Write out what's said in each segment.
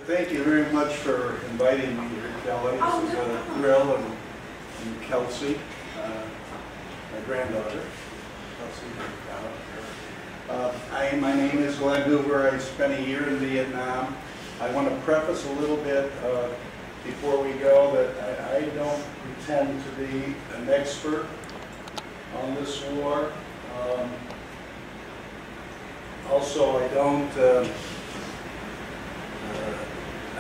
Thank you very much for inviting me here, Kelly. This is a thrill, and Kelsey, my granddaughter. Kelsey, my name is Glenn Hoover. I spent a year in Vietnam. I want to preface a little bit before we go that I don't pretend to be an expert on this war. Also,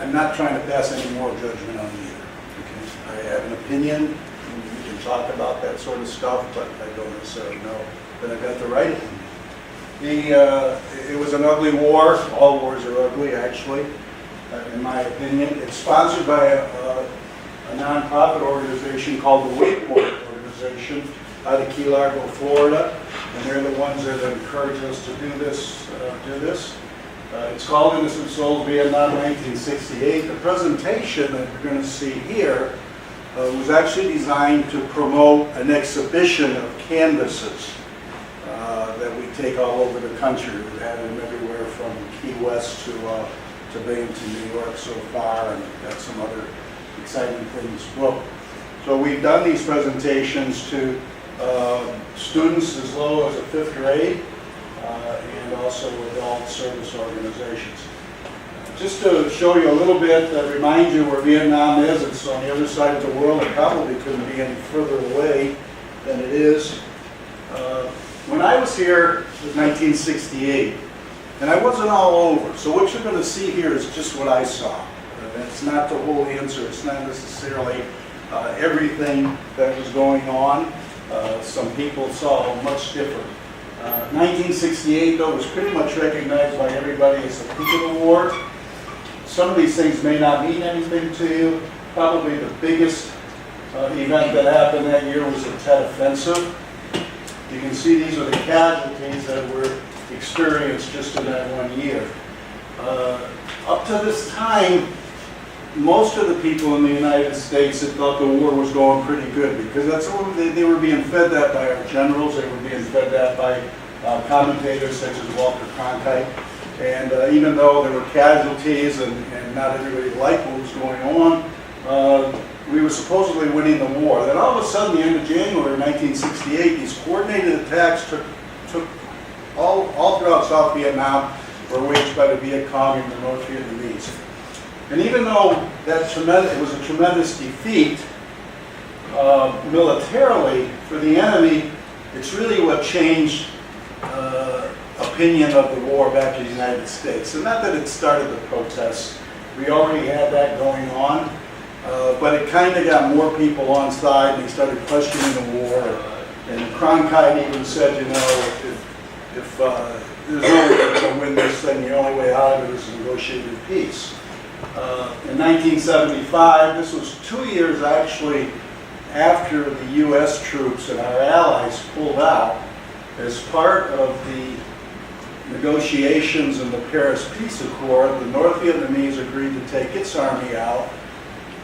I'm not trying to pass any moral judgment on either. Okay? I have an opinion, and we can talk about that sort of stuff, but I don't necessarily know that I've got the right opinion. It was an ugly war. All wars are ugly, actually, in my opinion. It's sponsored by a nonprofit organization called the Wakeboard Organization out of Key Largo, Florida, and they're the ones that encourage us to do this. It's called Innocent Souls Vietnam 1968. The presentation that we're going to see here was actually designed to promote an exhibition of canvases that we take all over the country. We've had them everywhere from Key West to Binghamton, New York so far, and got some other exciting things booked. So we've done these presentations to students as low as the 5th grade, and also adult service organizations. Just to show you a little bit, remind you where Vietnam is. It's on the other side of the world. It probably couldn't be any further away than it is. When I was here, it was 1968, and I wasn't all over. So what you're going to see here is just what I saw. It's not the whole answer. It's not necessarily everything that was going on. Some people saw much different. 1968, though, was pretty much recognized by everybody as the peak of the war. Some of these things may not mean anything to you. Probably the biggest event that happened that year was the Tet Offensive. You can see these are the casualties that were experienced just in that 1 year. Up to this time, most of the people in the United States had thought the war was going pretty good because that's what they were being fed that by our generals. They were being fed that by commentators such as Walter Cronkite. And even though there were casualties and not everybody liked what was going on, we were supposedly winning the war. Then all of a sudden, the end of January 1968, these coordinated attacks took all throughout South Vietnam were waged by the Viet Cong and the North Vietnamese. And even though it was a tremendous defeat militarily for the enemy, it's really what changed opinion of the war back in the United States. And not that it started the protests. We already had that going on, but it kind of got more people on side, and they started questioning the war. And Cronkite even said, you know, if there's no way to win this thing, the only way out of it is negotiated peace. In 1975, this was 2 years actually after the U.S. troops and our allies pulled out. As part of the negotiations in the Paris Peace Accord, the North Vietnamese agreed to take its army out.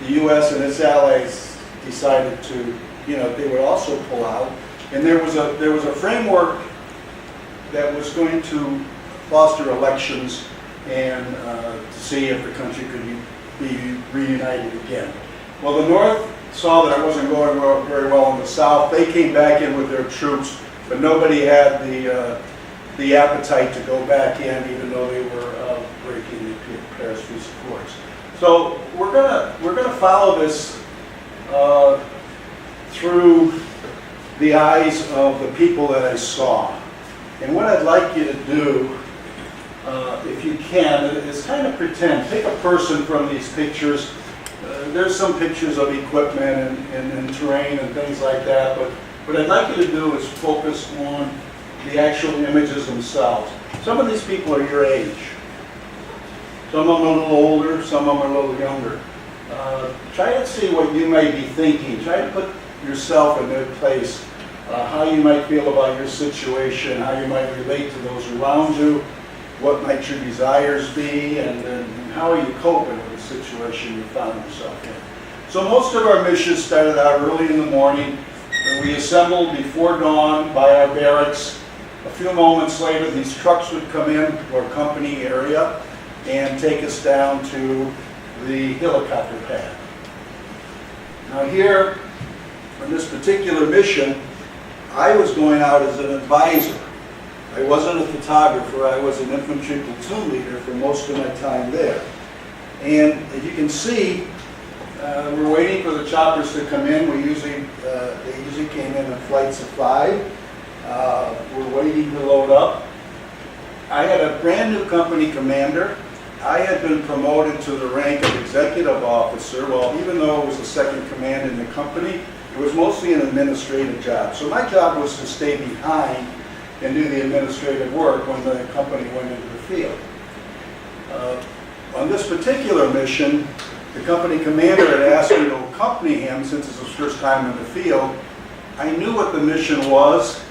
The U.S. and its allies decided to, they would also pull out. And there was a framework that was going to foster elections and to see if the country could be reunited again. Well, the North saw that it wasn't going very well in the South. They came back in with their troops, but nobody had the appetite to go back in, even though they were breaking the Paris Peace Accords. So we're gonna follow this through the eyes of the people that I saw. And what I'd like you to do, if you can, is kind of pretend. Take a person from these pictures. There's some pictures of equipment and terrain and things like that, but what I'd like you to do is focus on the actual images themselves. Some of these people are your age. Some of them are a little older, some of them are a little younger. Try to see what you may be thinking. Try to put yourself in their place, how you might feel about your situation, how you might relate to those around you, what might your desires be, and how are you coping with the situation you found yourself in. So most of our missions started out early in the morning. We assembled before dawn by our barracks. A few moments later, these trucks would come in to our company area. and take us down to the helicopter pad. Now here, on this particular mission, I was going out as an advisor. I wasn't a photographer, I was an infantry platoon leader for most of my time there. And as you can see, we're waiting for the choppers to come in. They usually came in flights of 5. We're waiting to load up. I had a brand new company commander. I had been promoted to the rank of executive officer. Well, even though it was the second command in the company, it was mostly an administrative job. So my job was to stay behind and do the administrative work when the company went into the field. On this particular mission, the company commander had asked me to accompany him since it's his first time in the field. I knew what the mission was.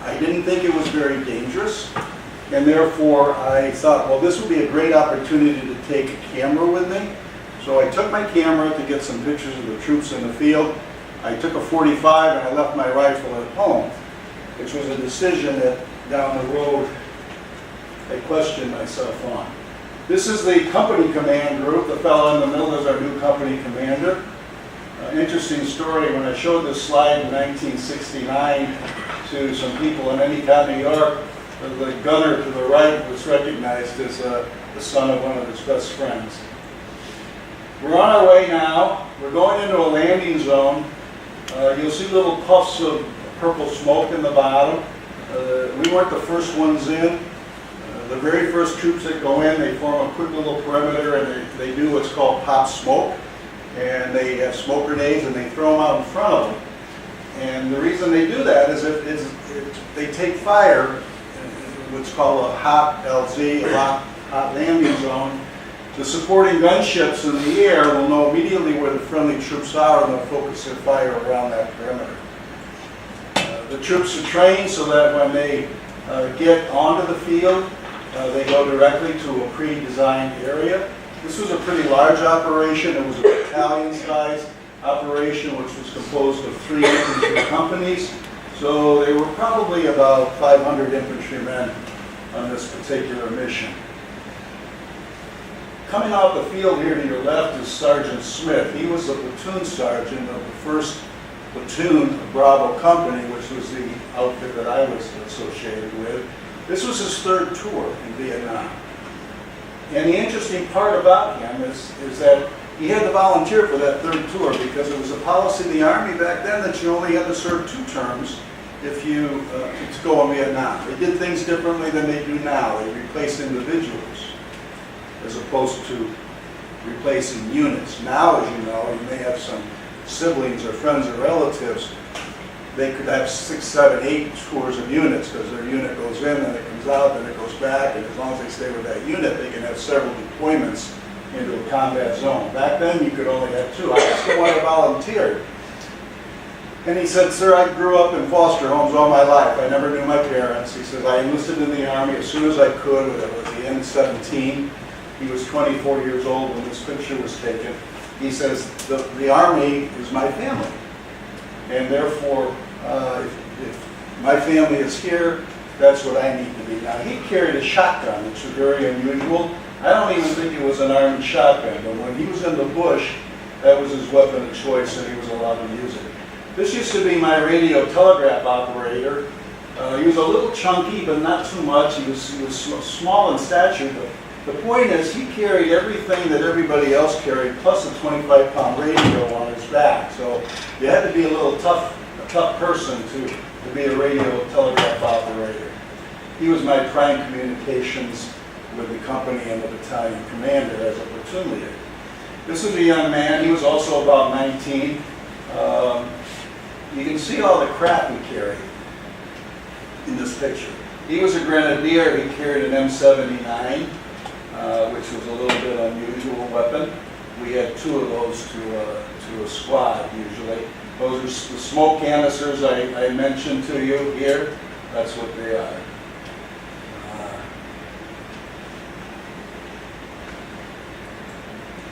I didn't think it was very dangerous, and therefore I thought, well, this would be a great opportunity to take a camera with me. So I took my camera to get some pictures of the troops in the field. I took a .45 and I left my rifle at home, which was a decision that down the road I questioned myself on. This is the company command group. The fellow in the middle is our new company commander. Interesting story, when I showed this slide in 1969 to some people in Endicott, New York, the gunner to the right was recognized as the son of one of his best friends. We're on our way now. We're going into a landing zone. You'll see little puffs of purple smoke in the bottom. We weren't the first ones in. The very first troops that go in, they form a quick little perimeter and they do what's called pop smoke. And they have smoke grenades and they throw them out in front of them. And the reason they do that is if they take fire in what's called a hot LZ, a hot landing zone. The supporting gunships in the air will know immediately where the friendly troops are and they'll focus their fire around that perimeter. The troops are trained so that when they get onto the field, they go directly to a pre-designed area. This was a pretty large operation. It was a battalion-sized operation which was composed of 3 infantry companies. So there were probably about 500 infantrymen on this particular mission. Coming out the field here to your left is Sergeant Smith. He was the platoon sergeant of the 1st Platoon of Bravo Company, which was the outfit that I was associated with. This was his 3rd tour in Vietnam. And the interesting part about him is that he had to volunteer for that 3rd tour because it was a policy of the Army back then that you only had to serve 2 terms if you to go in Vietnam. They did things differently than they do now. They replaced individuals as opposed to replacing units. Now, as you know, you may have some siblings or friends or relatives. They could have 6, 7, 8 tours of units because their unit goes in and it comes out, then it goes back, and as long as they stay with that unit, they can have several deployments into a combat zone. Back then, you could only have 2. I asked him why I volunteered. And he said, "Sir, I grew up in foster homes all my life. I never knew my parents." He says, "I enlisted in the Army as soon as I could with the N-17. He was 24 years old when this picture was taken. He says, the Army is my family. And therefore, if my family is here, that's what I need to be." Now, he carried a shotgun, which was very unusual. I don't even think it was an Army shotgun, but when he was in the bush, that was his weapon of choice, and he was allowed to use it. This used to be my radio telegraph operator. He was a little chunky, but not too much. He was small in stature, but the point is he carried everything that everybody else carried, plus a 25-pound radio on his back. So you had to be a tough person to be a radio telegraph operator. He was my prime communications with the company and the battalion commander as a platoon leader. This is a young man. He was also about 19. You can see all the crap he carried in this picture. He was a grenadier. He carried an M79, which was a little bit unusual weapon. We had 2 of those to a squad usually. Those are the smoke canisters I mentioned to you here. That's what they are.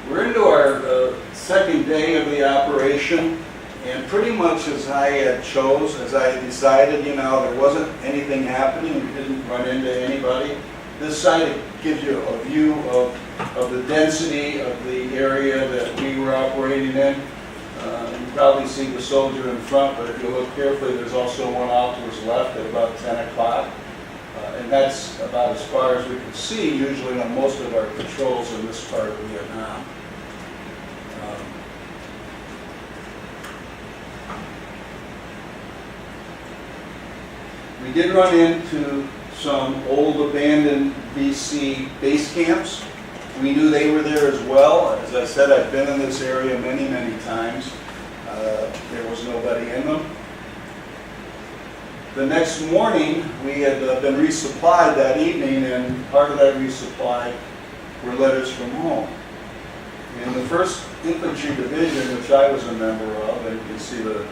We're into our 2nd day of the operation, and pretty much as I had decided, there wasn't anything happening. We didn't run into anybody. This side gives you a view of of the density of the area that we were operating in. You probably see the soldier in front, but if you look carefully, there's also one out to his left at about 10 o'clock. And that's about as far as we can see, usually on most of our patrols in this part of Vietnam. We did run into some old abandoned BC base camps. We knew they were there as well. As I said, I've been in this area many, many times. There was nobody in them. The next morning, we had been resupplied that evening, and part of that resupply were letters from home. In the 1st Infantry Division, which I was a member of, and you can see the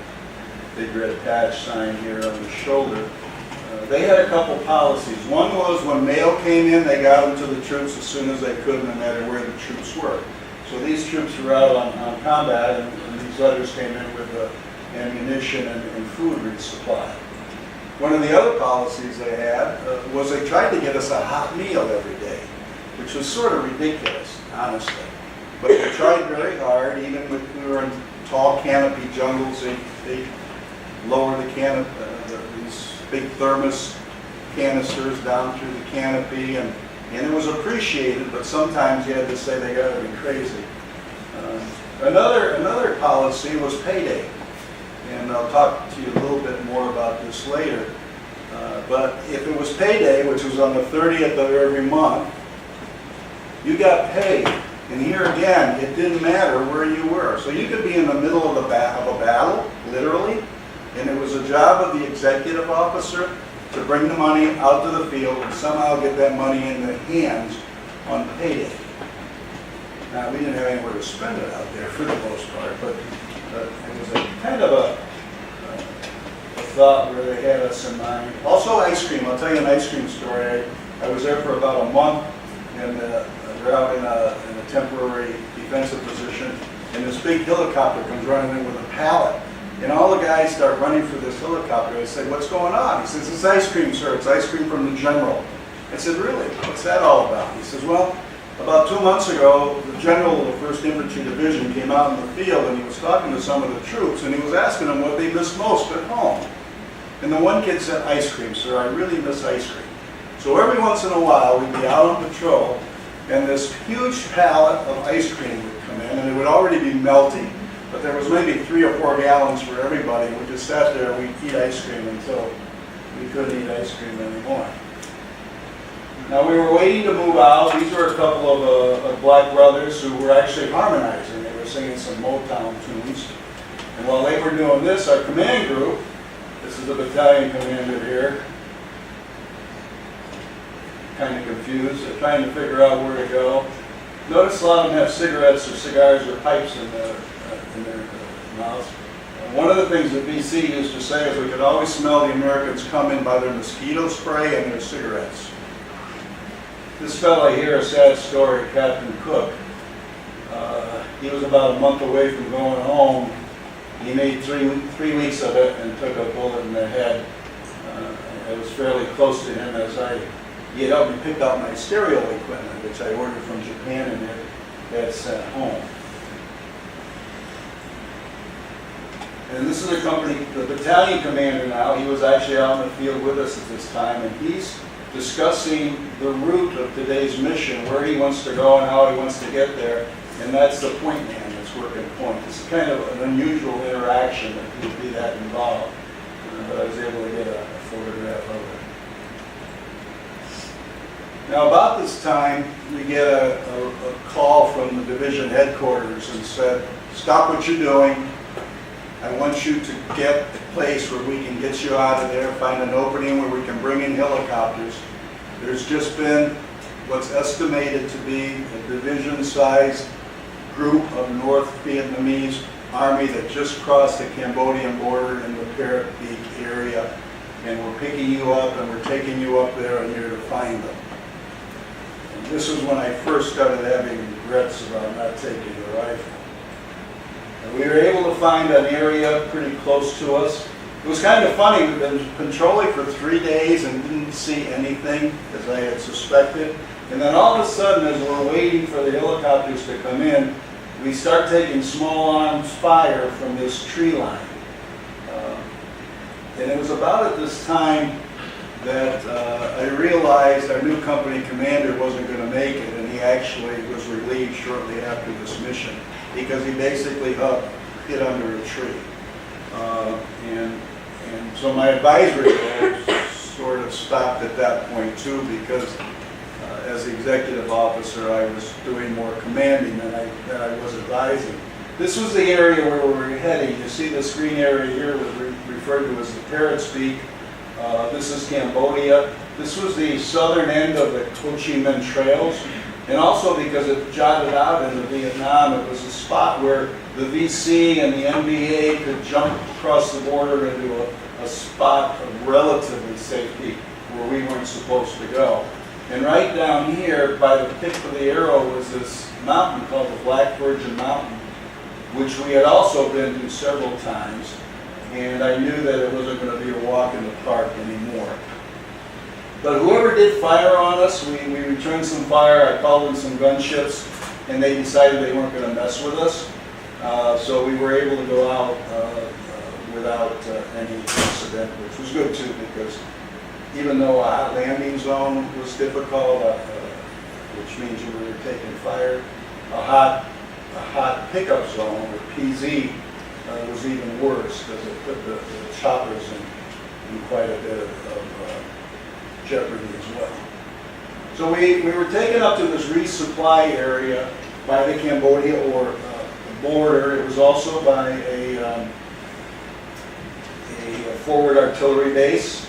big red patch sign here on the shoulder, they had a couple policies. One was when mail came in, they got them to the troops as soon as they could, no matter where the troops were. So these troops were out on combat, and these letters came in with ammunition and food resupply. One of the other policies they had was they tried to get us a hot meal every day, which was sort of ridiculous, honestly. But they tried very hard, even when we were in tall canopy jungles. They lower the canopy, these big thermos canisters down through the canopy, and it was appreciated, but sometimes you had to say they got to be crazy. Another policy was payday, and I'll talk to you a little bit more about this later. But if it was payday, which was on the 30th of every month, you got paid. And here again, it didn't matter where you were. So you could be in the middle of a battle, literally, and it was a job of the executive officer to bring the money out to the field and somehow get that money in the hands on payday. Now, we didn't have anywhere to spend it out there for the most part, but it was a kind of a thought where they had us in mind. Also ice cream. I'll tell you an ice cream story. I was there for about a month, and we're out in a temporary defensive position, and this big helicopter comes running in with a pallet. And all the guys start running for this helicopter. I say, "What's going on?" He says, "It's ice cream, sir. It's ice cream from the general." I said, "Really? What's that all about?" He says, "Well, about 2 months ago, the general of the 1st Infantry Division came out in the field, and he was talking to some of the troops, and he was asking them what they missed most at home. And the one kid said, 'Ice cream, sir. I really miss ice cream.' So every once in a while, we'd be out on patrol, and this huge pallet of ice cream would come in, and it would already be melting. But there was maybe 3 or 4 gallons for everybody. We just sat there, we'd eat ice cream until we couldn't eat ice cream anymore. Now we were waiting to move out. These were a couple of black brothers who were actually harmonizing. They were singing some Motown tunes. And while they were doing this, our command group, this is the battalion commander here, kind of confused. They're trying to figure out where to go. Notice a lot of them have cigarettes or cigars or pipes in their mouths. One of the things that BC used to say is we could always smell the Americans coming by their mosquito spray and their cigarettes. This fellow here, a sad story, Captain Cook. He was about a month away from going home. He made three weeks of it and took a bullet in the head. I was fairly close to him as he had helped me pick out my stereo equipment, which I ordered from Japan and had sent home. And this is the battalion commander now. He was actually out in the field with us at this time, and he's discussing the route of today's mission, where he wants to go and how he wants to get there. And that's the point man that's working point. It's kind of an unusual interaction that he would be that involved. But I was able to get a photograph of it. Now about this time, we get a call from the division headquarters and said, "Stop what you're doing. I want you to get a place where we can get you out of there, find an opening where we can bring in helicopters. There's just been what's estimated to be a division-sized group of North Vietnamese Army that just crossed the Cambodian border in the Parrot Peak area, and we're picking you up and we're taking you up there and you're to find them." And this is when I first started having regrets about not taking the rifle. And we were able to find an area pretty close to us. It was kind of funny. We've been patrolling for 3 days and didn't see anything, as I had suspected. And then all of a sudden, as we're waiting for the helicopters to come in, we start taking small arms fire from this tree line. And it was about at this time that I realized our new company commander wasn't going to make it, and he actually was relieved shortly after this mission because he basically hid under a tree. And so my advisory role sort of stopped at that point too, because as the executive officer, I was doing more commanding than I was advising. This was the area where we were heading. You see this green area here was referred to as the Parrot's Peak. This is Cambodia. This was the southern end of the Ho Chi Minh Trails. And also because it jutted out into Vietnam, it was a spot where the VC and the NBA could jump across the border into a spot of relatively safety where we weren't supposed to go. And right down here by the tip of the arrow was this mountain called the Black Virgin Mountain, which we had also been to several times. And I knew that it wasn't going to be a walk in the park anymore. But whoever did fire on us, we returned some fire. I called in some gunships, and they decided they weren't going to mess with us. So we were able to go out without any incident, which was good too, because even though a hot landing zone was difficult, which means you were taking fire, a hot pickup zone, or PZ, was even worse because it put the choppers in quite a bit of jeopardy as well. So we were taken up to this resupply area by the Cambodia or border. It was also by a forward artillery base.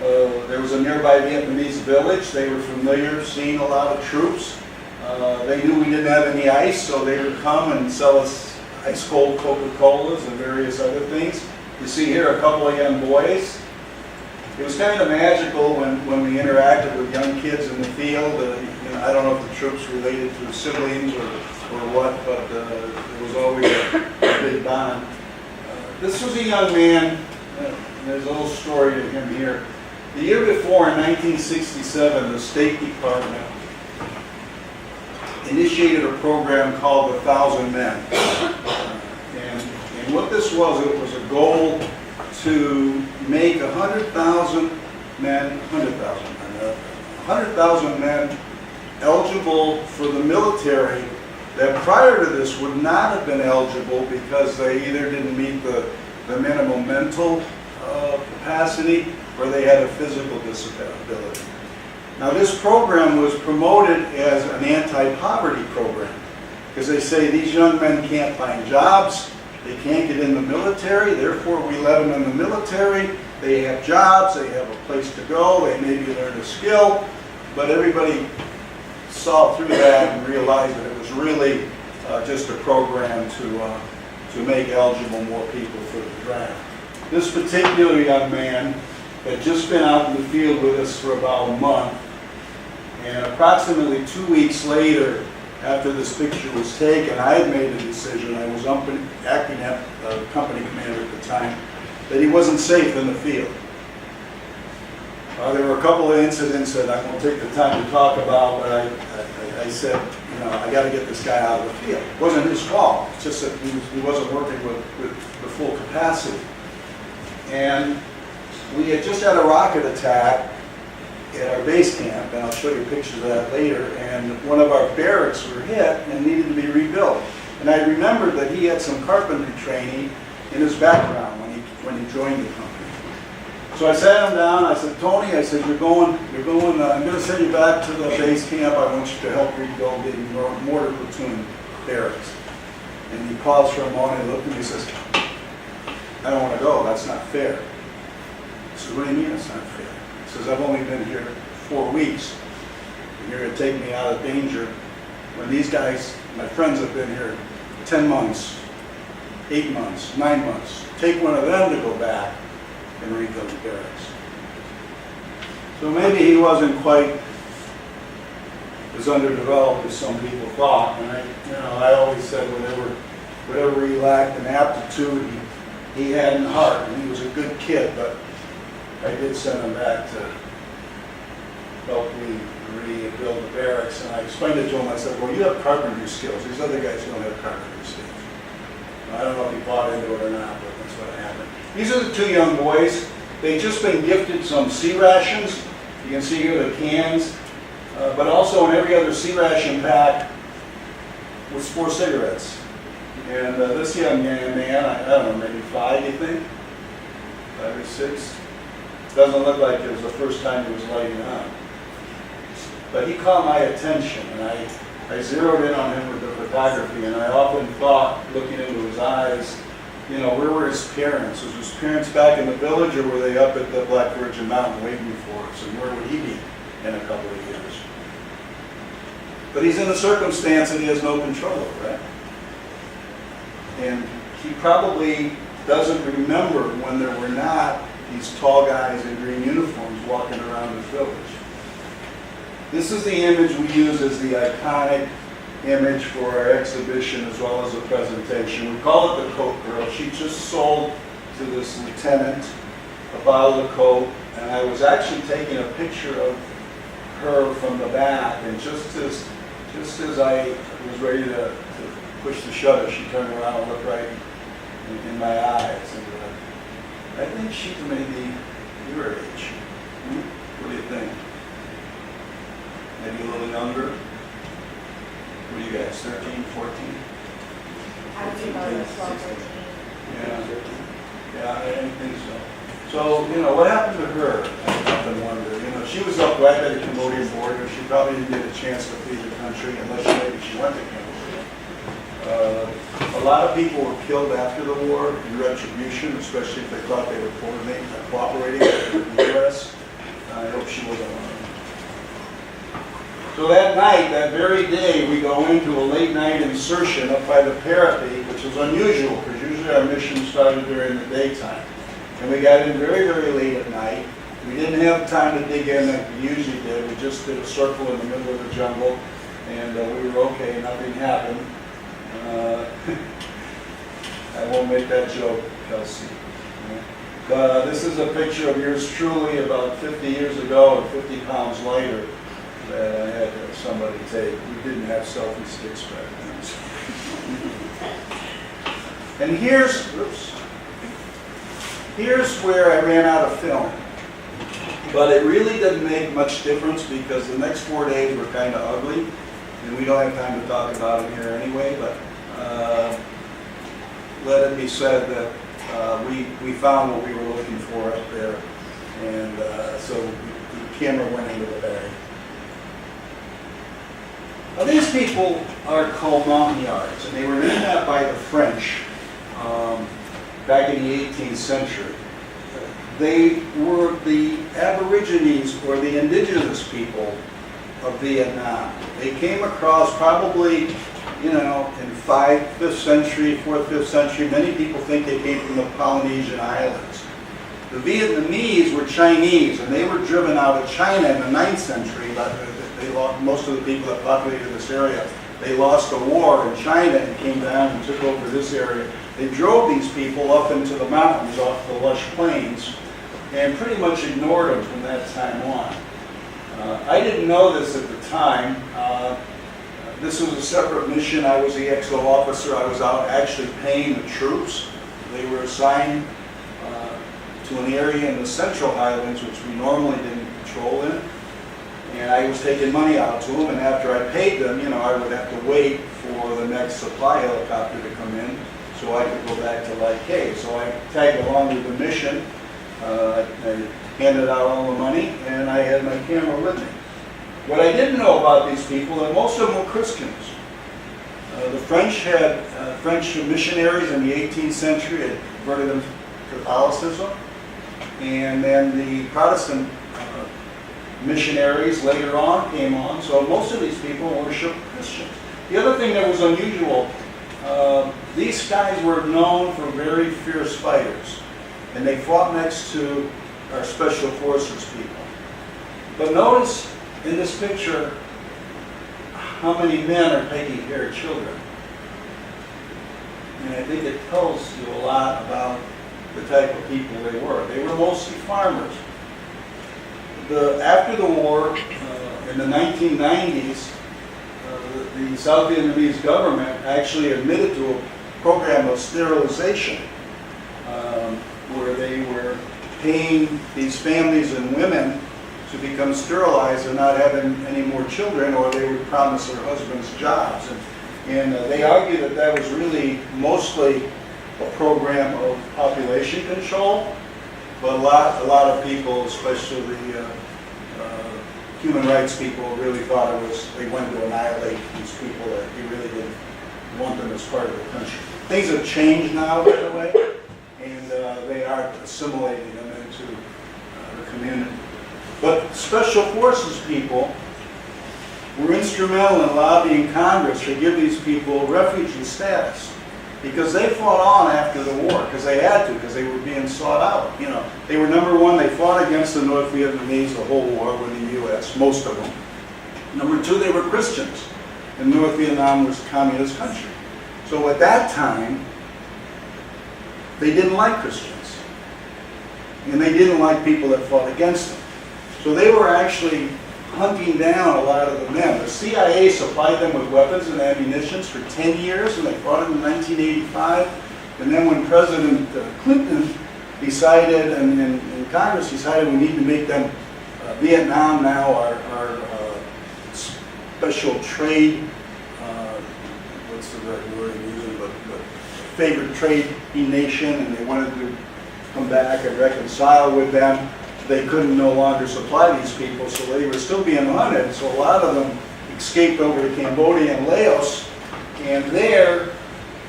There was a nearby Vietnamese village. They were familiar seeing a lot of troops. They knew we didn't have any ice, so they would come and sell us ice-cold Coca-Colas and various other things. You see here a couple of young boys. It was kind of magical when we interacted with young kids in the field. I don't know if the troops related to siblings or what, but there was always a big bond. This was a young man. There's a little story to him here. The year before, in 1967, the State Department initiated a program called the 1,000 Men. And what this was, it was a goal to make 100,000 men eligible for the military that prior to this would not have been eligible because they either didn't meet the minimum mental capacity or they had a physical disability. Now this program was promoted as an anti-poverty program because they say these young men can't find jobs, they can't get in the military, therefore we let them in the military, they have jobs, they have a place to go, they maybe learn a skill, but everybody saw through that and realized that it was really just a program to make eligible more people for the draft. This particular young man had just been out in the field with us for about a month, and approximately 2 weeks later, after this picture was taken, I had made a decision. I was acting as company commander at the time, that he wasn't safe in the field. There were a couple of incidents that I won't take the time to talk about, but I said, I got to get this guy out of the field. It wasn't his fault. It's just that he wasn't working with the full capacity. And we had just had a rocket attack at our base camp, and I'll show you pictures of that later, and one of our barracks were hit and needed to be rebuilt. And I remembered that he had some carpentry training in his background when he joined the company. So I sat him down, I said, Tony, I said, I'm going to send you back to the base camp. I want you to help rebuild the mortar platoon barracks. And he paused for a moment and looked at me and says, I don't want to go, that's not fair. I said, what do you mean it's not fair? He says, I've only been here 4 weeks, and you're going to take me out of danger when these guys, my friends, have been here 10 months, 8 months, 9 months. Take one of them to go back and rebuild the barracks. So maybe he wasn't quite as underdeveloped as some people thought. And I always said whatever he lacked in aptitude, he had in heart, and he was a good kid, but I did send him back to help me rebuild the barracks, and I explained it to him. I said, well, you have carpentry skills. These other guys don't have carpentry skills. I don't know if he bought into it or not, but that's what happened. These are the two young boys. They've just been gifted some sea rations. You can see here the cans, but also in every other sea ration pack was 4 cigarettes. And this young man, I don't know, maybe 5, you think? 5 or 6? Doesn't look like it was the first time he was lighting on. But he caught my attention, and I zeroed in on him with the photography, and I often thought, looking into his eyes, you know, where were his parents? Was his parents back in the village, or were they up at the Black Virgin Mountain waiting for us? And where would he be in a couple of years? But he's in a circumstance that he has no control over, right? And he probably doesn't remember when there were not these tall guys in green uniforms walking around his village. This is the image we use as the iconic image for our exhibition as well as a presentation. We call it the Coke Girl. She just sold to this lieutenant a bottle of Coke, and I was actually taking a picture of her from the back, and just as I was ready to push the shutter, she turned around and looked right in my eyes. And I think she's maybe your age. What do you think? Maybe a little younger? What do you guys, 13, 14? I would say about 12, 13. Yeah, I didn't think so. So, you know, what happened to her? I often wonder. You know, she was up right by the Cambodian border. She probably didn't get a chance to flee the country unless maybe she went to Cambodia. A lot of people were killed after the war in retribution, especially if they thought they were cooperating with the U.S. I hope she wasn't one of them. So that night, that very day, we go into a late night insertion up by the parapet, which is unusual because usually our mission started during the daytime. And we got in very, very late at night. We didn't have time to dig in like we usually did. We just did a circle in the middle of the jungle, and we were okay. Nothing happened. I won't make that joke, Kelsey. But this is a picture of yours truly about 50 years ago and 50 pounds lighter that I had to have somebody take. We didn't have selfie sticks back then. And here's where I ran out of film. But it really didn't make much difference because the next 4 days were kind of ugly. And we don't have time to talk about it here anyway, but let it be said that we found what we were looking for up there. And so the camera went into the bag. Now, these people are called Montagnards, and they were named that by the French back in the 18th century. They were the Aborigines, or the indigenous people of Vietnam. They came across probably, you know, in 5th century, 4th, 5th century. Many people think they came from the Polynesian islands. The Vietnamese were Chinese, and they were driven out of China in the 9th century. But they lost, most of the people that populated this area, they lost the war in China and came down and took over this area. They drove these people up into the mountains off the lush plains and pretty much ignored them from that time on. I didn't know this at the time. This was a separate mission. I was the XO officer. I was out actually paying the troops. They were assigned to an area in the Central Highlands, which we normally didn't patrol in. And I was taking money out to them, and after I paid them, you know, I would have to wait for the next supply helicopter to come in so I could go back to Lai Kay. So I tagged along with the mission. I handed out all the money, and I had my camera with me. What I didn't know about these people, and most of them were Christians. The French had French missionaries in the 18th century had converted them to Catholicism, and then the Protestant missionaries later on came on, so most of these people worshiped Christians. The other thing that was unusual, these guys were known for very fierce fighters, and they fought next to our special forces people. But notice in this picture how many men are taking care of children. And I think it tells you a lot about the type of people they were. They were mostly farmers. After the war, in in the 1990s, the South Vietnamese government actually admitted to a program of sterilization, where they were paying these families and women to become sterilized and not having any more children, or they would promise their husbands jobs. And they argue that that was really mostly a program of population control, but a lot of people, especially the human rights people, really thought it was, they wanted to annihilate these people, that they really didn't want them as part of the country. Things have changed now, by the way, and they are assimilating them into the community. But Special Forces people were instrumental in lobbying Congress to give these people refugee status, because they fought on after the war, because they had to, because they were being sought out. You know, they were number one, they fought against the North Vietnamese the whole war with the U.S., most of them. Number two, they were Christians, and North Vietnam was a communist country. So at that time, they didn't like Christians, and they didn't like people that fought against them. So they were actually hunting down a lot of the men. The CIA supplied them with weapons and ammunitions for 10 years, and they fought in 1985. And then when President Clinton decided, and Congress decided we need to make them, Vietnam now our special trade, what's the right word I'm using, but favorite trading nation, and they wanted to come back and reconcile with them. They couldn't no longer supply these people, so they were still being hunted. So a lot of them escaped over to Cambodia and Laos, and there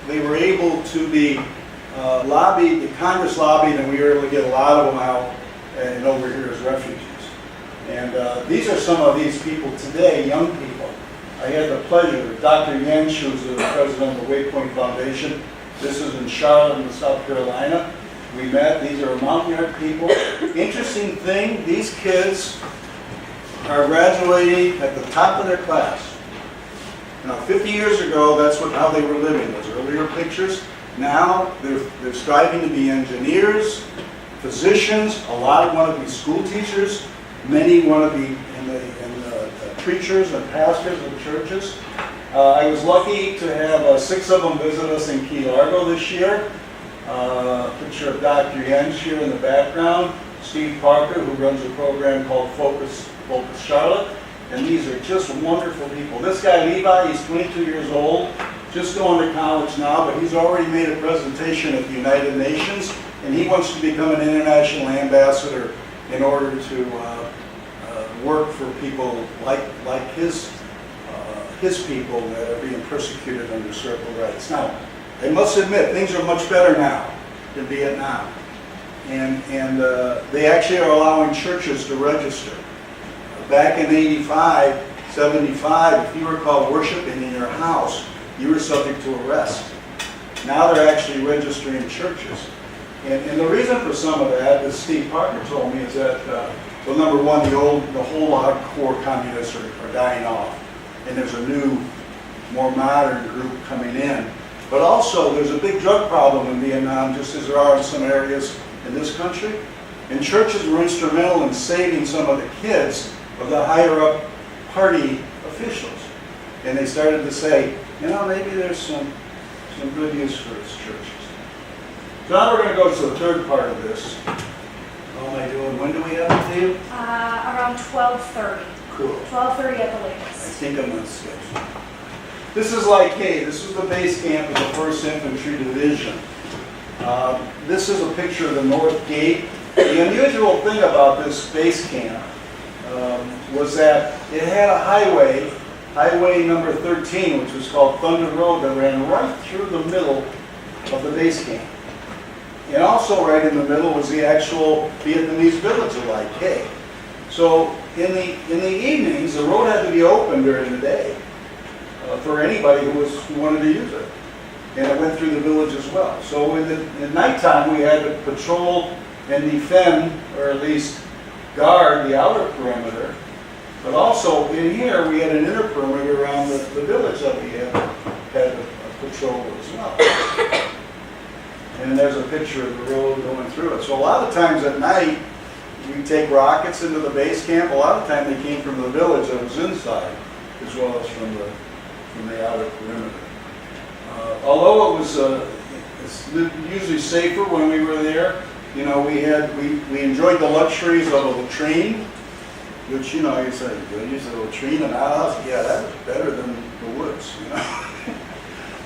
they were able to be lobbied, the Congress lobbied, and we were able to get a lot of them out and over here as refugees. And these are some of these people today, young people. I had the pleasure, Dr. Yench, who's the president of the Waypoint Foundation. This is in Charlotte, in South Carolina. We met. These are Montagnard people. Interesting thing, these kids are graduating at the top of their class. Now, 50 years ago, that's how they were living. Those earlier pictures. Now, they're striving to be engineers, physicians. A lot want to be school teachers. Many want to be preachers and pastors of churches. I was lucky to have 6 of them visit us in Key Largo this year. Picture of Dr. Yench here in the background. Steve Parker, who runs a program called Focus Charlotte. And these are just wonderful people. This guy, Levi, he's 22 years old, just going to college now, but he's already made a presentation at the United Nations, and he wants to become an international ambassador in order to work for people like his people that are being persecuted under civil rights. Now, I must admit, things are much better now than Vietnam. And they actually are allowing churches to register. Back in 85, 75, if you were caught worshiping in your house, you were subject to arrest. Now they're actually registering churches. And the reason for some of that, as Steve Parker told me, is that, well, number one, the whole hardcore communists are dying off. And there's a new, more modern group coming in. But also, there's a big drug problem in Vietnam, just as there are in some areas in this country. And churches were instrumental in saving some of the kids of the higher-up party officials. And they started to say, you know, maybe there's some good use for its churches. So now we're going to go to the third part of this. How am I doing? When do we have it to you? Around 12:30. Cool. 12:30 at the I latest. think I'm on schedule. This is like, hey, this is the base camp of the 1st Infantry Division. This is a picture of the North Gate. The unusual thing about this base camp was that it had a highway number 13, which was called Thunder Road, that ran right through the middle of the base camp. And also right in the middle was the actual Vietnamese village of Lai Khe. So in the evenings, the road had to be open during the day for anybody who wanted to use it. And it went through the village as well. So in nighttime, we had to patrol and defend, or at least guard, the outer perimeter. But also in here, we had an inner perimeter around the village that we had to patrol as well. And there's a picture of the road going through it. So a lot of times at night, we take rockets into the base camp. A lot of time they came from the village that was inside, as well as from the outer perimeter. Although it was it's usually safer when we were there, you know, we enjoyed the luxuries of a latrine, which, you know, you say, you use a latrine in our house? Yeah, that was better than the woods, you know.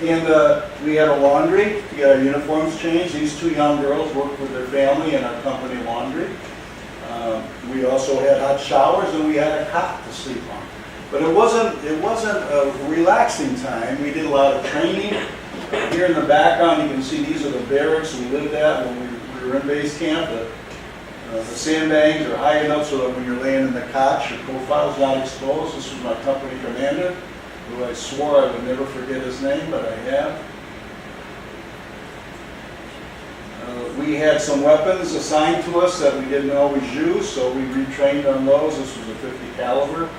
And we had a laundry to get our uniforms changed. These two young girls worked with their family in our company laundry. We also had hot showers, and we had a cot to sleep on. But it wasn't a relaxing time. We did a lot of training. Here in the background, you can see these are the barracks we lived at when we were in base camp. The sandbags are high enough so that when you're laying in the cot, your profile's not exposed. This was my company commander, who I swore I would never forget his name, but I have. We had some weapons assigned to us that we didn't always use, so we retrained on those. This was a 50 caliber.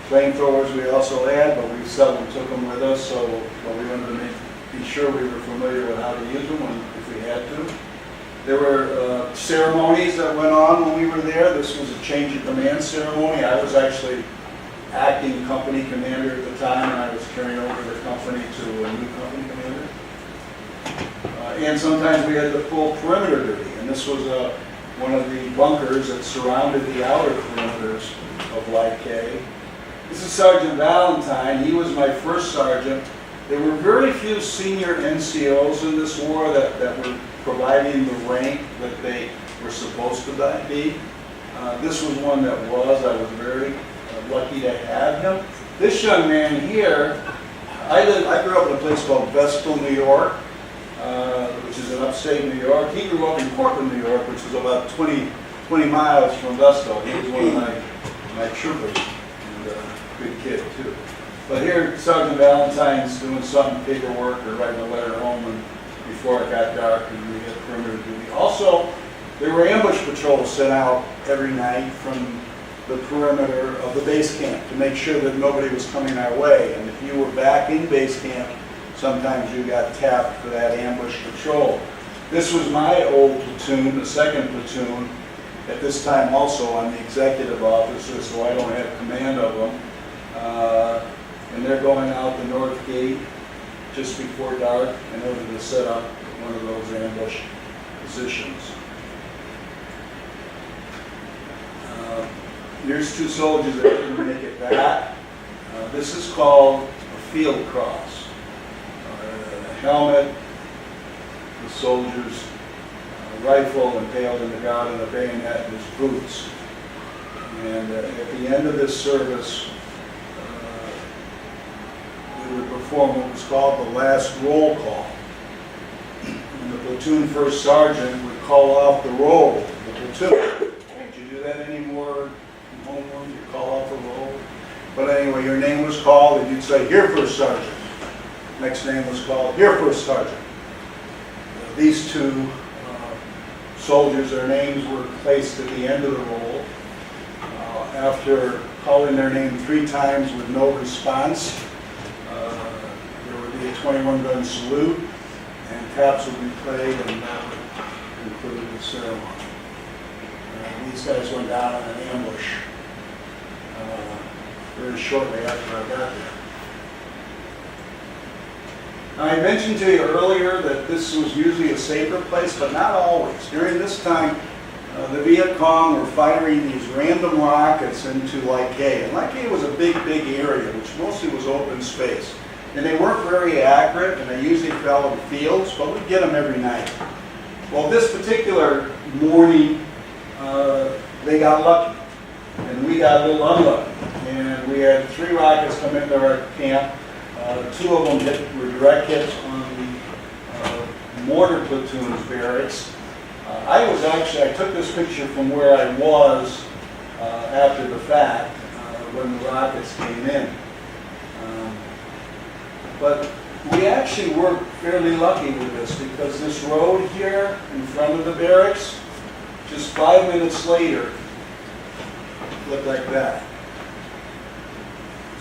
Flamethrowers we also had, but we seldom took them with us, so we wanted to be sure we were familiar with how to use them if we had to. There were ceremonies that went on when we were there. This was a change of command ceremony. I was actually acting company commander at the time, and I was carrying over the company to a new company commander. And sometimes we had the full perimeter duty, and this was one of the bunkers that surrounded the outer perimeters of Light K. This is Sergeant Valentine. He was my first sergeant. There were very few senior NCOs in this war that were providing the rank that they were supposed to be. This was one that was. I was very lucky to have him. This young man here, I grew up in a place called Vestal, New York, which is in upstate New York. He grew up in Portland, New York, which is about 20 miles from Vestal. He was one of my troopers, and a good kid too. But here, Sergeant Valentine's doing some paperwork or writing a letter home before it got dark, and we had perimeter duty. Also, there were ambush patrols sent out every night from the perimeter of the base camp to make sure that nobody was coming our way. And if you were back in base camp, sometimes you got tapped for that ambush patrol. This was my old platoon, the 2nd platoon. At this time also, I'm the executive officer, so I don't have command of them. And they're going out the north gate just before dark in order to set up one of those ambush positions. Here's two soldiers that didn't make it back. This is called a field cross. A helmet, the soldier's rifle impaled in the ground, and a bayonet in his boots. And at the end of this service, we would perform what was called the last roll call. And the platoon first sergeant would call off the roll of the platoon. Did you do that anymore in homeroom? You call off the roll? But anyway, your name was called, and you'd say, "Here, first sergeant." Next name was called, "Here, first sergeant." These two soldiers, their names were placed at the end of the roll. After calling their name 3 times with no response, there would be a 21-gun salute, and taps would be played, and that would conclude the ceremony. These guys went down in an ambush very shortly after I got there. Now, I mentioned to you earlier that this was usually a safer place, but not always. During this time, the Viet Cong were firing these random rockets into Light K. And Light K was a big, big area, which mostly was open space. And they weren't very accurate, and they usually fell in fields, but we'd get them every night. Well, this particular morning, they got lucky, and we got a little unlucky. And we had 3 rockets come into our camp. 2 of them were direct hits on the mortar platoon's barracks. I took this picture from where I was after the fact when the rockets came in. But we actually were fairly lucky with this, because this road here in front of the barracks, just 5 minutes later, looked like that.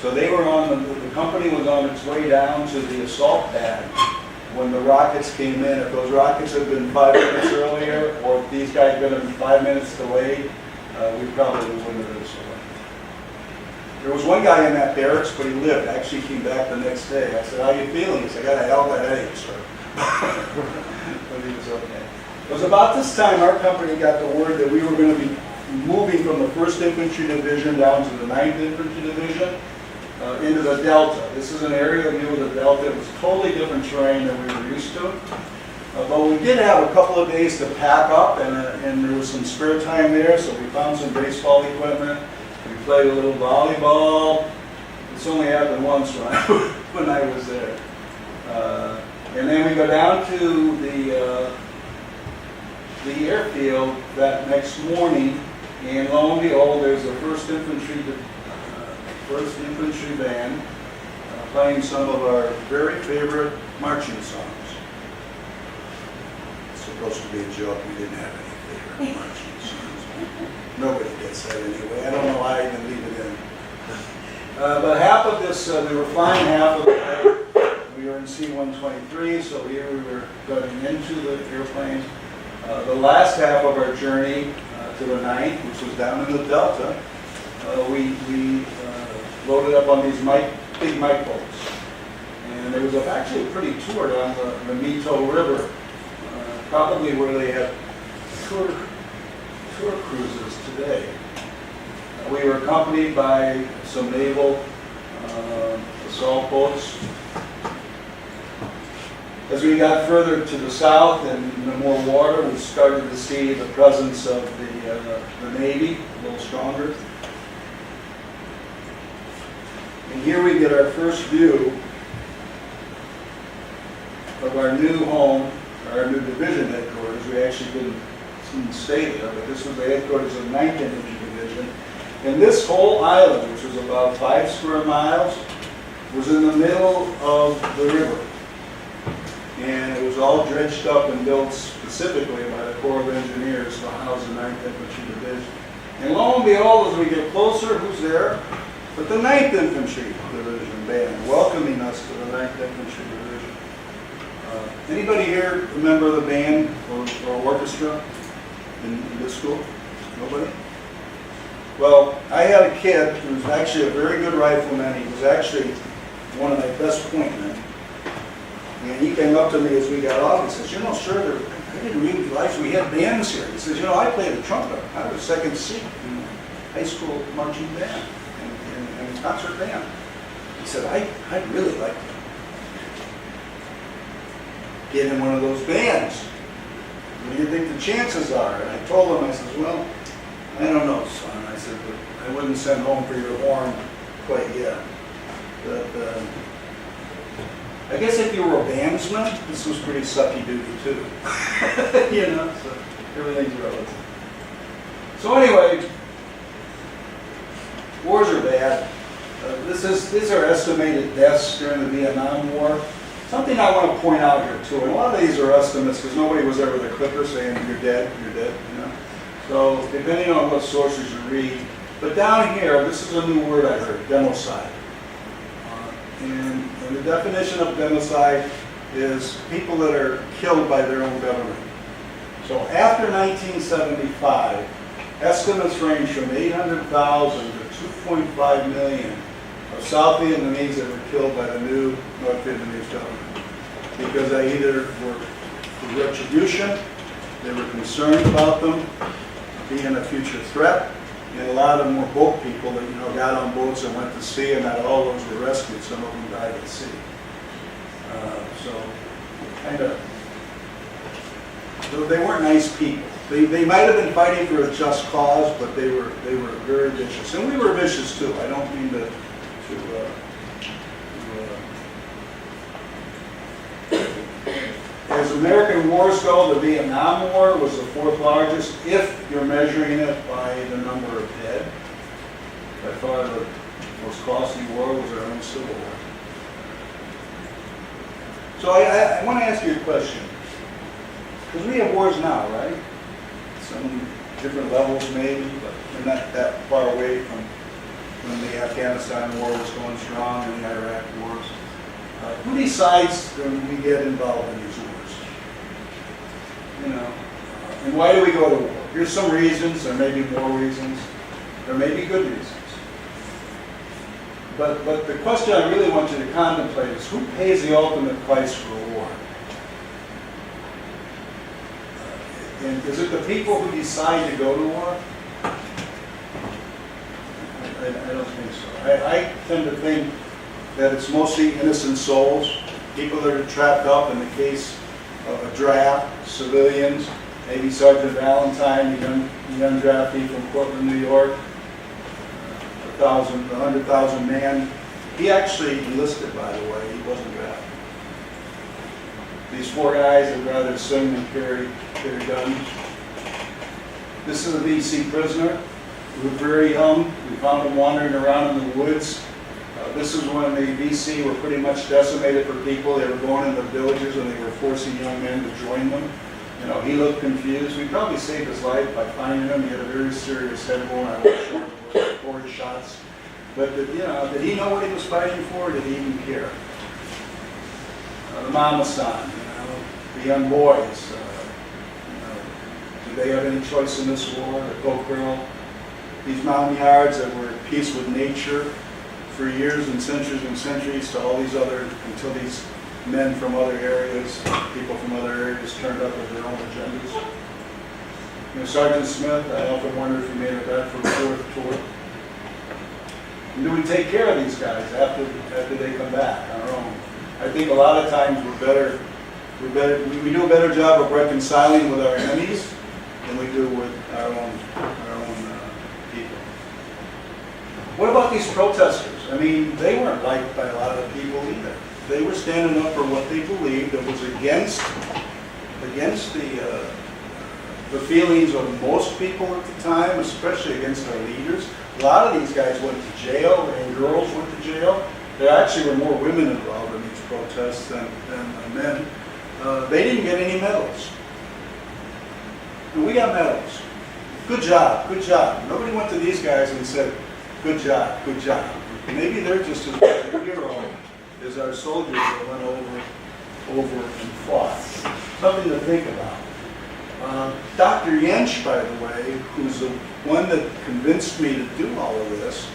So they were the company was on its way down to the assault pad, when the rockets came in, if those rockets had been 5 minutes earlier, or if these guys had been 5 minutes delayed, we probably wouldn't have been so lucky. There was one guy in that barracks, but he lived. Actually came back the next day. I said, "How you feeling?" He said, "I got a hell of a headache, sir." But he was okay. It was about this time our company got the word that we were going to be moving from the 1st Infantry Division down to the 9th Infantry Division into the Delta. This is an area near the Delta. It was totally different terrain than we were used to. But we did have a couple of days to pack up, and there was some spare time there, so we found some baseball equipment. We played a little volleyball. This only happened once when I was there. And then we go down to the airfield that next morning, and lo and behold, there's the 1st Infantry Band playing some of our very favorite marching songs. It's supposed to be a joke. We didn't have any favorite marching songs. Nobody gets that anyway. I don't know why I even leave it in. But half of this, we were flying half of the day. We were in C-123, so here we were going into the airplane. The last half of our journey to the 9th, which was down in the Delta, we loaded up on these big Mike boats. And there was actually a pretty tour down the Mito River, probably where they have tour cruises today. We were accompanied by some naval assault boats. As we got further to the south and the more water, we started to see the presence of the Navy, a little stronger. And here we get our first view of our new home, our new division headquarters. We actually didn't stay there, but this was the headquarters of 9th Infantry Division. And this whole island, which was about 5 square miles, was in the middle of the river. And it was all dredged up and built specifically by the Corps of Engineers to house the 9th Infantry Division. And lo and behold, as we get closer, who's there? But the 9th Infantry Division band, welcoming us to the 9th Infantry Division. Anybody here a member of the band or orchestra in this school? Nobody? Well, I had a kid who was actually a very good rifleman. He was actually one of my best point men. And he came up to me as we got off. He says, "You know, sir, I didn't realize we had bands here." He says, "You know, I played the trumpet. I was second seat in the high school marching band and concert band." He said, I'd really like to get in one of those bands. What do you think the chances are? And I told him, I said, "Well, I don't know, son." I said, "But I wouldn't send home for your horn quite yet. But I guess if you were a bandsman, this was pretty sucky duty too." You know, so everything's relative. So anyway, wars are bad. These are estimated deaths during the Vietnam War. Something I want to point out here too, and a lot of these are estimates because nobody was ever the clipper saying you're dead, you know. So depending on what sources you read, but down here, this is a new word I heard, democide. And the definition of democide is people that are killed by their own government. So after 1975, estimates range from 800,000 to 2.5 million of South Vietnamese that were killed by the new North Vietnamese government. Because they either were for retribution, they were concerned about them being a future threat, and a lot of them were boat people that, you know, got on boats and went to sea, and not all those were rescued. Some of them died at sea. So, kind of, they weren't nice people. They might have been fighting for a just cause, but they were very vicious, and we were vicious too. I don't mean to as American wars go, the Vietnam War was the 4th largest, if you're measuring it by the number of dead. By far the most costly war was our own Civil War. So I want to ask you a question. Because we have wars now, right? Some different levels maybe, but we're not that far away from when the Afghanistan war was going strong and the Iraq wars. Who decides when we get involved in these wars? You know, and why do we go to war? Here's some reasons, there may be more reasons, there may be good reasons. But the question I really want you to contemplate is who pays the ultimate price for a war? And is it the people who decide to go to war? I don't think so. I tend to think that it's mostly innocent souls, people that are trapped up in the case of a draft, civilians, maybe Sergeant Valentine, the young draftee from Portland, New York, 100,000 man. He actually enlisted, by the way, he wasn't drafted. These four guys would rather sing than carry guns. This is a BC prisoner. We were very young. We found him wandering around in the woods. This is when the BC were pretty much decimated for people. They were going into villages and they were forcing young men to join them. You know, he looked confused. We probably saved his life by finding him. He had a very serious head wound. I was sure it was 4 shots. But did he know what he was fighting for, or did he even care? The Mama-san, the young boys. Do they have any choice in this war? The Coke Girl. These Montagnards that were at peace with nature for years and centuries to all these other, until these men from other areas, people from other areas turned up with their own agendas. You know, Sergeant Smith, I often wonder if he made it back for a 4th tour. And do we take care of these guys after they come back on our own? I think a lot of times we do a better job of reconciling with our enemies than we do with our own people. What about these protesters? I mean, they weren't liked by a lot of people either. They were standing up for what they believed that was against the feelings of most people at the time, especially against our leaders. A lot of these guys went to jail, and girls went to jail. There actually were more women involved in these protests than men. They didn't get any medals. And we got medals. Good job, good job. Nobody went to these guys and said, good job, good job. Maybe they're just as much a hero as our soldiers that went over and fought. Something to think about. Dr. Jensch, by the way, who's the one that convinced me to do all of this,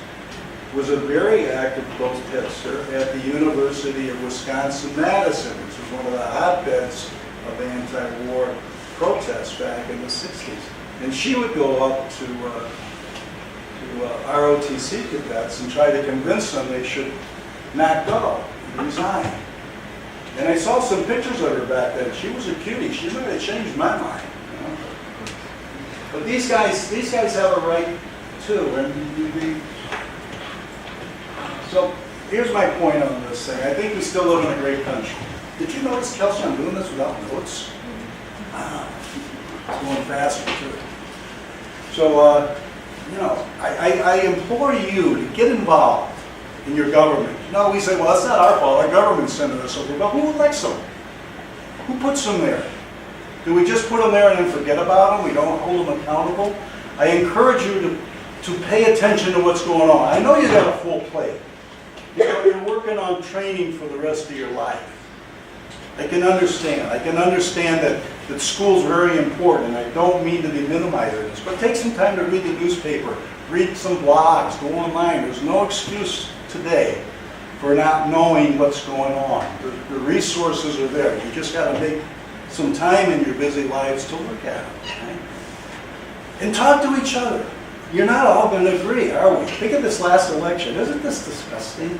was a very active protester at the University of Wisconsin-Madison, which was one of the hotbeds of anti-war protests back in the 60s. And she would go up to ROTC cadets and try to convince them they should not go, resign. And I saw some pictures of her back then. She was a cutie. She might have changed my mind. You know? But these guys have a right too. And so here's my point on this thing. I think we still live in a great country. Did you notice, Kelsey, I'm doing this without notes? Wow. It's going faster too. So, I implore you to get involved in your government. No, we say, well, it's not our fault. Our government sent us over. But who elects them? Who puts them there? Do we just put them there and then forget about them? We don't hold them accountable? I encourage you to pay attention to what's going on. I know you got a full plate. You're working on training for the rest of your life. I can understand. I can understand that school's very important, and I don't mean to be minimizing this, but take some time to read the newspaper, read some blogs, go online. There's no excuse today for not knowing what's going on. The resources are there. You just got to make some time in your busy lives to look at them. Okay? And talk to each other. You're not all going to agree, are we? Think of this last election. Isn't this disgusting?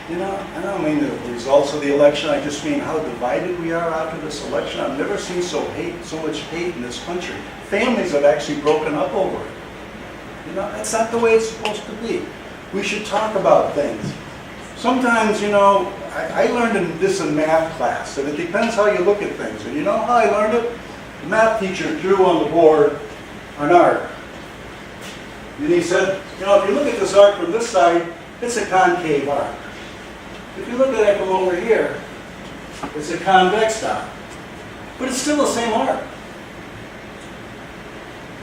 You know, I don't mean the results of the election. I just mean how divided we are after this election. I've never seen so much hate in this country. Families have actually broken up over it. You know, that's not the way it's supposed to be. We should talk about things. Sometimes, I learned this in math class, that it depends how you look at things. And you know how I learned it? The math teacher drew on the board an arc. And he said, if you look at this arc from this side, it's a concave arc. If you look at it from over here, it's a convex arc. But it's still the same arc.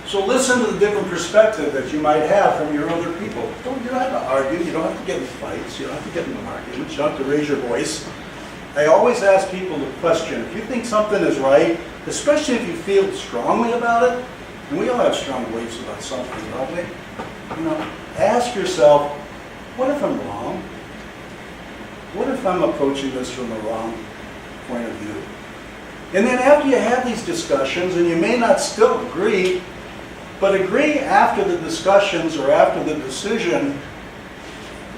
So listen to the different perspective that you might have from your other people. You don't have to argue, you don't have to get in fights, you don't have to get in arguments, you don't have to raise your voice. I always ask people to question, if you think something is right, especially if you feel strongly about it, and we all have strong beliefs about something, don't we? Ask yourself, what if I'm wrong? What if I'm approaching this from the wrong point of view? And then after you have these discussions, and you may not still agree, but agree after the discussions or after the decision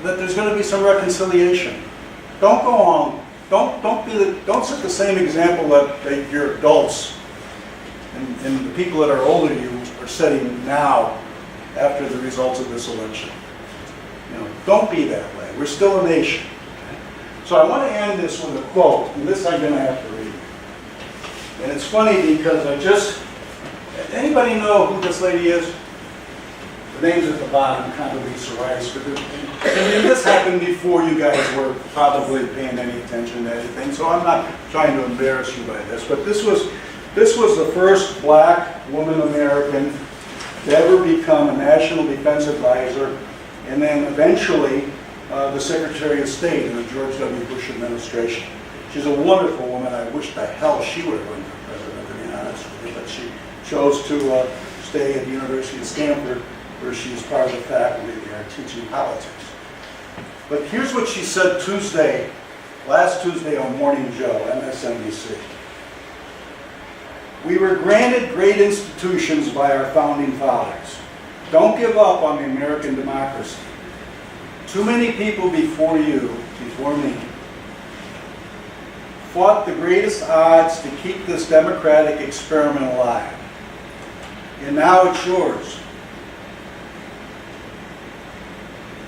that there's going to be some reconciliation. Don't go on. Don't set the same example that your adults and the people that are older than you are setting now after the results of this election. Don't be that way. We're still a nation. So I want to end this with a quote, and this I'm going to have to read. And it's funny because anybody know who this lady is? The name's at the bottom, Condoleezza Rice. And this happened before you guys were probably paying any attention to anything, so I'm not trying to embarrass you by this. But this was the first black woman American to ever become a National Defense Advisor, and then eventually the Secretary of State in the George W. Bush administration. She's a wonderful woman. I wish the hell she would have run for president, to be honest with you, but she chose to stay at the University of Stanford, where she's part of the faculty there teaching politics. But here's what she said last Tuesday on Morning Joe, MSNBC. We were granted great institutions by our founding fathers. Don't give up on the American democracy. Too many people before me, fought the greatest odds to keep this democratic experiment alive. And now it's yours.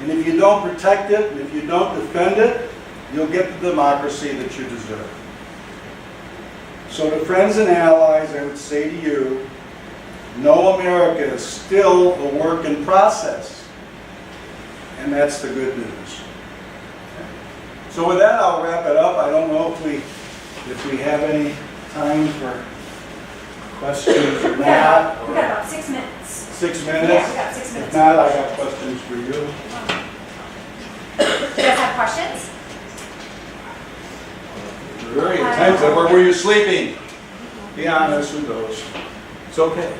And if you don't protect it, and if you don't defend it, you'll get the democracy that you deserve. So to friends and allies, I would say to you, know America is still a work in process. And that's the good news. So with that, I'll wrap it up. I don't know if we have any time for questions or We not. got about 6 minutes. 6 minutes? Yeah, we got 6 minutes. If not, I got questions for you. Do you guys have questions? You're very attentive. Where were you sleeping? Be honest with those. It's okay.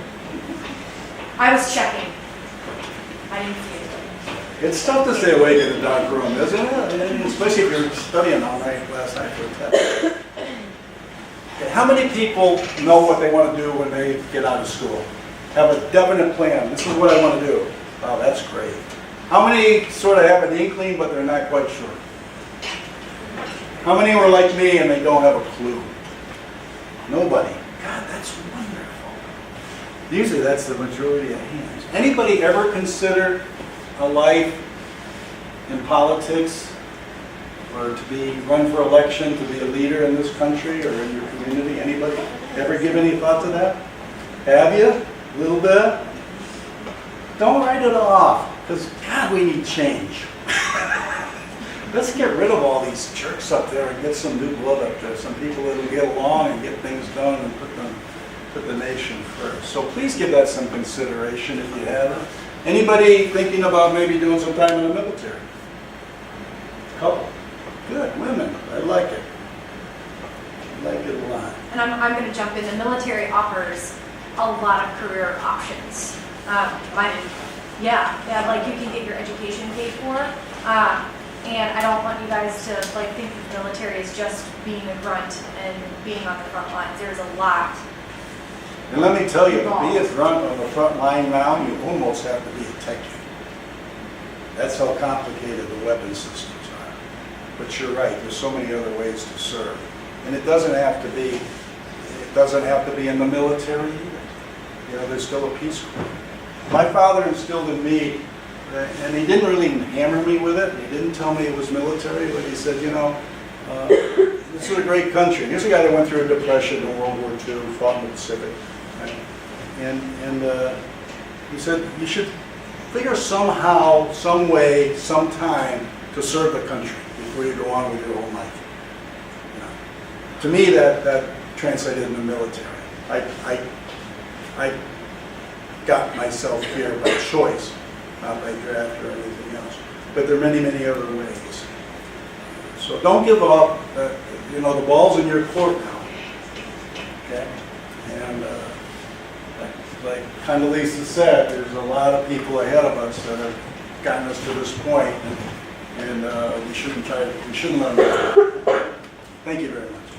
I was checking. I didn't see it. It's tough to stay awake in a dark room, isn't it? I mean, especially if you're studying all night last night for a test. Okay, how many people know what they want to do when they get out of school? Have a definite plan. This is what I want to do. Wow, that's great. How many sort of have an inkling, but they're not quite sure? How many were like me and they don't have a clue? Nobody. God, that's wonderful. Usually that's the majority of hands. Anybody ever consider a life in politics or to run for election to be a leader in this country or in your community? Anybody ever give any thought to that? Have you? A little bit? Don't write it off, because God, we need change. Let's get rid of all these jerks up there and get some new blood up there, some people that will get along and get things done and put the nation first. So please give that some consideration if you haven't. Anybody thinking about maybe doing some time in the military? Couple. Good, women. I like it. I like it a lot. And I'm going to jump in. The military offers a lot of career options. Like you can get your education paid for. And I don't want you guys to think that the military is just being a grunt and being on the front lines. There's a lot. And let me tell you, to be a grunt on the front line now, you almost have to be a techie. That's how complicated the weapon systems are. But you're right, there's so many other ways to serve. And it doesn't have to be in the military either. There's still a Peace Corps. My father instilled in me, and he didn't really hammer me with it. He didn't tell me it was military, but he said, this is a great country. Here's a guy that went through a depression in World War II, fought in the Pacific. And he said, you should figure somehow, some way, sometime to serve the country before you go on with your own life. To me, that translated in the military. got myself here by choice, not by draft or anything else. But there are many, many other ways. So don't give up. You know, the ball's in your court now. Okay? And like Condoleezza said, there's a lot of people ahead of us that have gotten us to this point, and we shouldn't let them down. Thank you very much.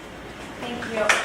Thank you.